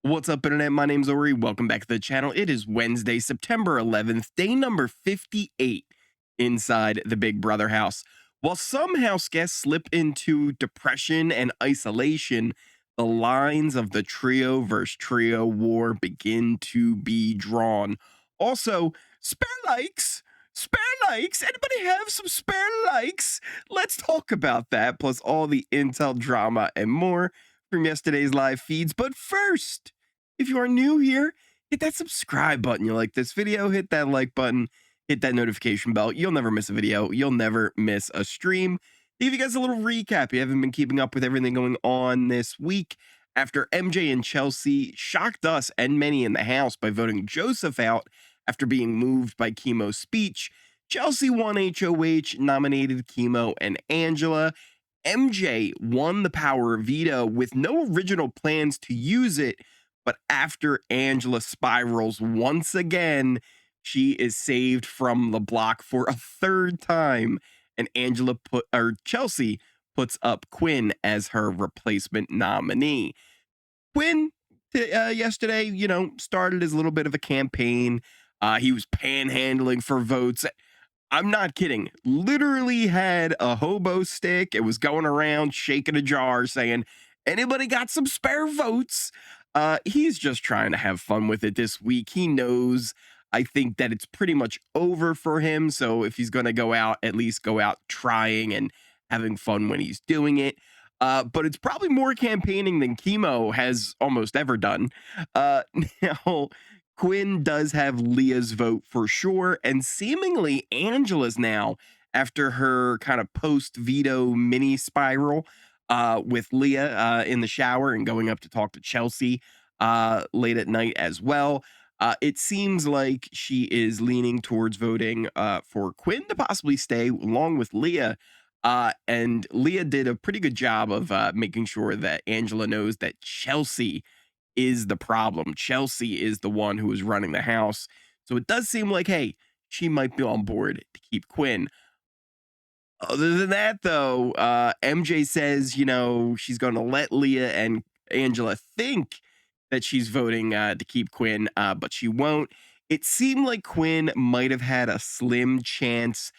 What's up, Internet? My name's Ori. Welcome back to the channel. It is Wednesday, September 11th, day number 58 inside the Big Brother house. While some house guests slip into depression and isolation, the lines of the trio versus trio war begin to be drawn. Also, spare likes. Spare likes. Anybody have some spare likes? Let's talk about that, plus all the intel drama and more from yesterday's live feeds. But first, if you are new here, hit that subscribe button. You like this video, hit that like button, hit that notification bell. You'll never miss a video. You'll never miss a stream. Give you guys a little recap. You haven't been keeping up with everything going on this week after MJ and Chelsea shocked us and many in the house by voting Joseph out after being moved by Chemo's speech. Chelsea won HOH, nominated Chemo and Angela. MJ won the power of veto with no original plans to use it, but after Angela spirals once again, she is saved from the block for a third time, and Chelsea puts up Quinn as her replacement nominee. Quinn yesterday, started as a little bit of a campaign. He was panhandling for votes. I'm not kidding. Literally had a hobo stick. It was going around shaking a jar saying, anybody got some spare votes? He's just trying to have fun with it this week. He knows, I think, that it's pretty much over for him. So if he's going to go out, at least go out trying and having fun when he's doing it. But it's probably more campaigning than Chemo has almost ever done. Now, Quinn does have Leah's vote for sure, and seemingly Angela's now after her kind of post-veto mini spiral with Leah in the shower and going up to talk to Chelsea late at night as well. It seems like she is leaning towards voting for Quinn to possibly stay along with Leah. And Leah did a pretty good job of making sure that Angela knows that Chelsea is the problem. Chelsea is the one who is running the house. So it does seem like, hey, she might be on board to keep Quinn. Other than that, though, MJ says, she's going to let Leah and Angela think that she's voting to keep Quinn, but she won't. It seemed like Quinn might have had a slim chance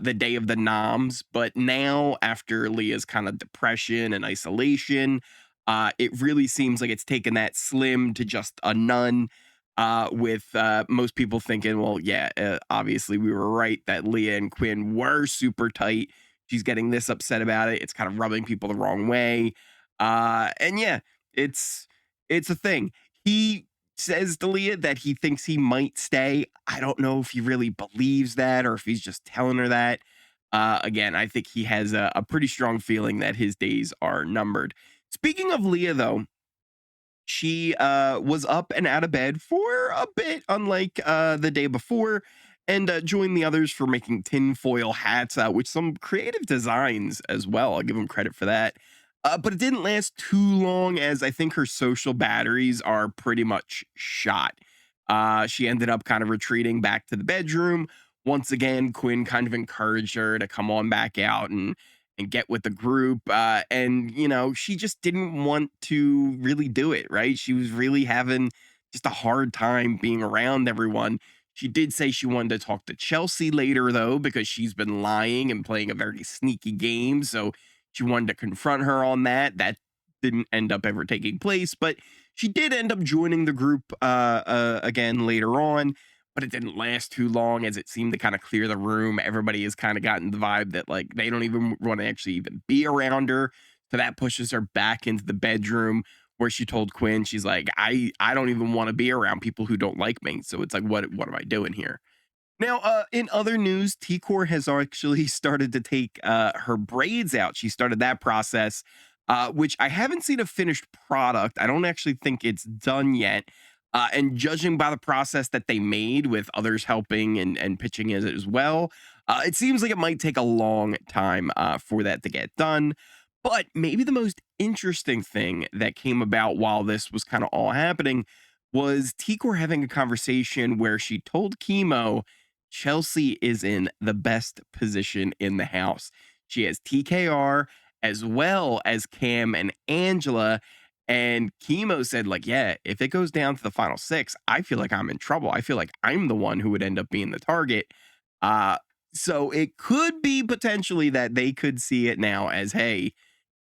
the day of the noms, but now after Leah's kind of depression and isolation, it really seems like it's taken that slim to just a none. With most people thinking, well, yeah, obviously we were right that Leah and Quinn were super tight. She's getting this upset about it. It's kind of rubbing people the wrong way. And yeah, it's a thing. He says to Leah that he thinks he might stay. I don't know if he really believes that or if he's just telling her that. Again, I think he has a pretty strong feeling that his days are numbered. Speaking of Leah, though, she was up and out of bed for a bit, unlike the day before, and joined the others for making tinfoil hats, with some creative designs as well. I'll give them credit for that. But it didn't last too long, as I think her social batteries are pretty much shot. She ended up kind of retreating back to the bedroom. Once again, Quinn kind of encouraged her to come on back out and get with the group. And, she just didn't want to really do it, right? She was really having just a hard time being around everyone. She did say she wanted to talk to Chelsea later, though, because she's been lying and playing a very sneaky game. So she wanted to confront her on that. That didn't end up ever taking place, but she did end up joining the group again later on. But it didn't last too long, as it seemed to kind of clear the room. Everybody has kind of gotten the vibe that like they don't even want to actually even be around her. So that pushes her back into the bedroom where she told Quinn, she's like, I don't even want to be around people who don't like me. So it's like, what am I doing here? Now, in other news, T-Core has actually started to take her braids out. She started that process, which I haven't seen a finished product. I don't actually think it's done yet. And judging by the process that they made with others helping and pitching it as well, it seems like it might take a long time for that to get done. But maybe the most interesting thing that came about while this was kind of all happening was T-Core having a conversation where she told Chemo Chelsea is in the best position in the house. She has TKR as well as Cam and Angela. And Chemo said, like, yeah, if it goes down to the final 6, I feel like I'm in trouble. I feel like I'm the one who would end up being the target. Uh, so it could be potentially that they could see it now as, hey,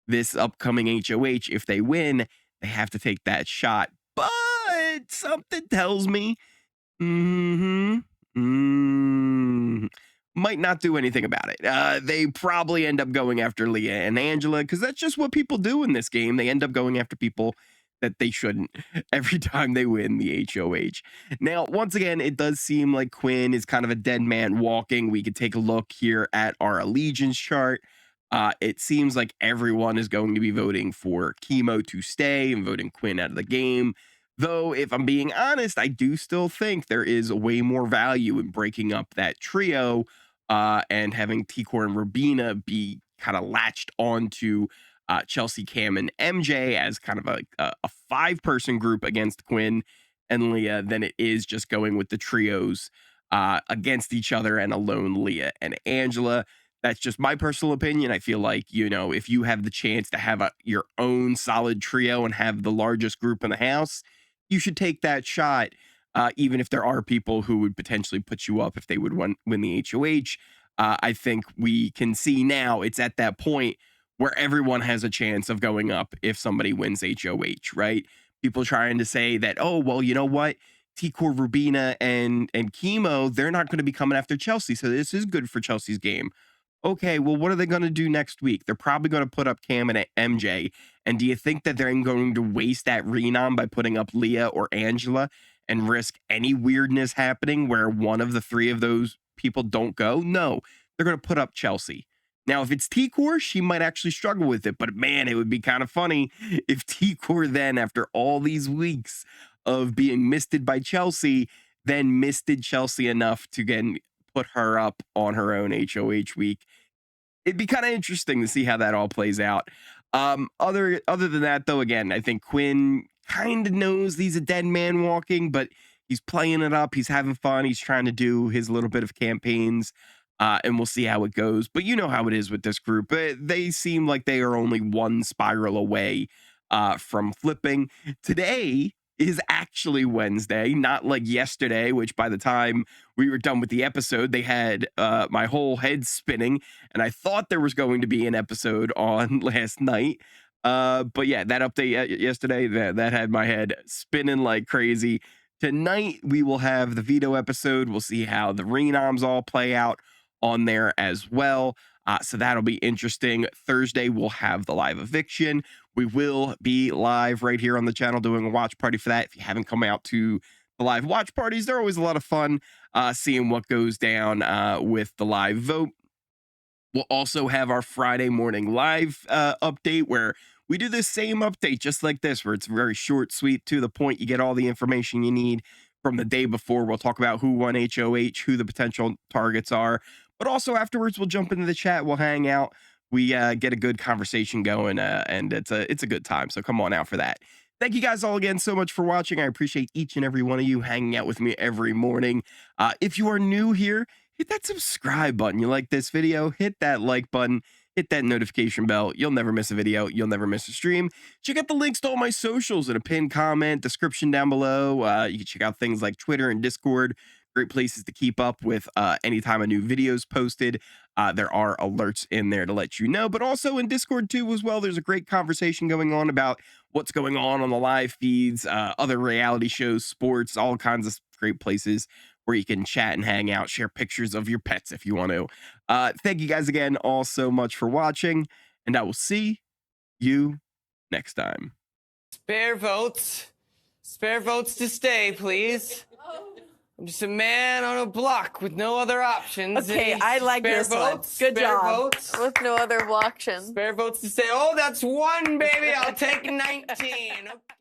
this upcoming HOH, if they win, they have to take that shot. But something tells me, might not do anything about it. They probably end up going after Leah and Angela because that's just what people do in this game. They end up going after people that they shouldn't every time they win the HOH. Now, once again, it does seem like Quinn is kind of a dead man walking. We could take a look here at our allegiance chart. It seems like everyone is going to be voting for Chemo to stay and voting Quinn out of the game. Though, if I'm being honest, I do still think there is way more value in breaking up that trio and having T-Core and Rubina be kind of latched onto Chelsea, Cam, and MJ as kind of a 5-person group against Quinn and Leah than it is just going with the trios against each other and alone Leah and Angela. That's just my personal opinion. I feel like, you know, if you have the chance to have your own solid trio and have the largest group in the house, you should take that shot, even if there are people who would potentially put you up if they would win the HOH. I think we can see now it's at that point where everyone has a chance of going up if somebody wins HOH, right? People trying to say that, oh, well, you know what? T-Core, Rubina, and Chemo, they're not going to be coming after Chelsea, so this is good for Chelsea's game. Okay, well, what are they going to do next week? They're probably going to put up Cam and MJ. And do you think that they're going to waste that renom by putting up Leah or Angela and risk any weirdness happening where one of the 3 of those people don't go? No, they're going to put up Chelsea. Now, if it's T-Core, she might actually struggle with it. But man, it would be kind of funny if T-Core then, after all these weeks of being misted by Chelsea, then misted Chelsea enough to again put her up on her own HOH week. It'd be kind of interesting to see how that all plays out. Other than that, though, again, I think Quinn kind of knows he's a dead man walking, but he's playing it up. He's having fun. He's trying to do his little bit of campaigns, and we'll see how it goes. But you know how it is with this group. They seem like they are only one spiral away from flipping. Today is actually Wednesday, not like yesterday, which by the time we were done with the episode, they had my whole head spinning, and I thought there was going to be an episode on last night. But yeah, that update yesterday, that had my head spinning like crazy. Tonight, we will have the veto episode. We'll see how the renoms all play out on there as well. So that'll be interesting. Thursday, we'll have the live eviction. We will be live right here on the channel doing a watch party for that. If you haven't come out to the live watch parties, they're always a lot of fun seeing what goes down with the live vote. We'll also have our Friday morning live update where we do the same update just like this, where it's very short, sweet, to the point. You get all the information you need from the day before. We'll talk about who won HOH, who the potential targets are. But also afterwards, we'll jump into the chat. We'll hang out. We get a good conversation going, and it's a good time. So come on out for that. Thank you guys all again so much for watching. I appreciate each and every one of you hanging out with me every morning. If you are new here, hit that subscribe button. You like this video, hit that like button, hit that notification bell. You'll never miss a video. You'll never miss a stream. Check out the links to all my socials in a pinned comment, description down below. You can check out things like Twitter and Discord. Great places to keep up with anytime a new video is posted. There are alerts in there to let you know, but also in Discord too as well. There's a great conversation going on about what's going on the live feeds, other reality shows, sports, all kinds of great places where you can chat and hang out, share pictures of your pets if you want to. Thank you guys again all so much for watching, and I will see you next time. Spare votes to stay, please. I'm just a man on a block with no other options. Okay, I like this votes, one. Good spare job. Votes. With no other options. Spare votes to stay. Oh, that's 1, baby. I'll take 19. Okay.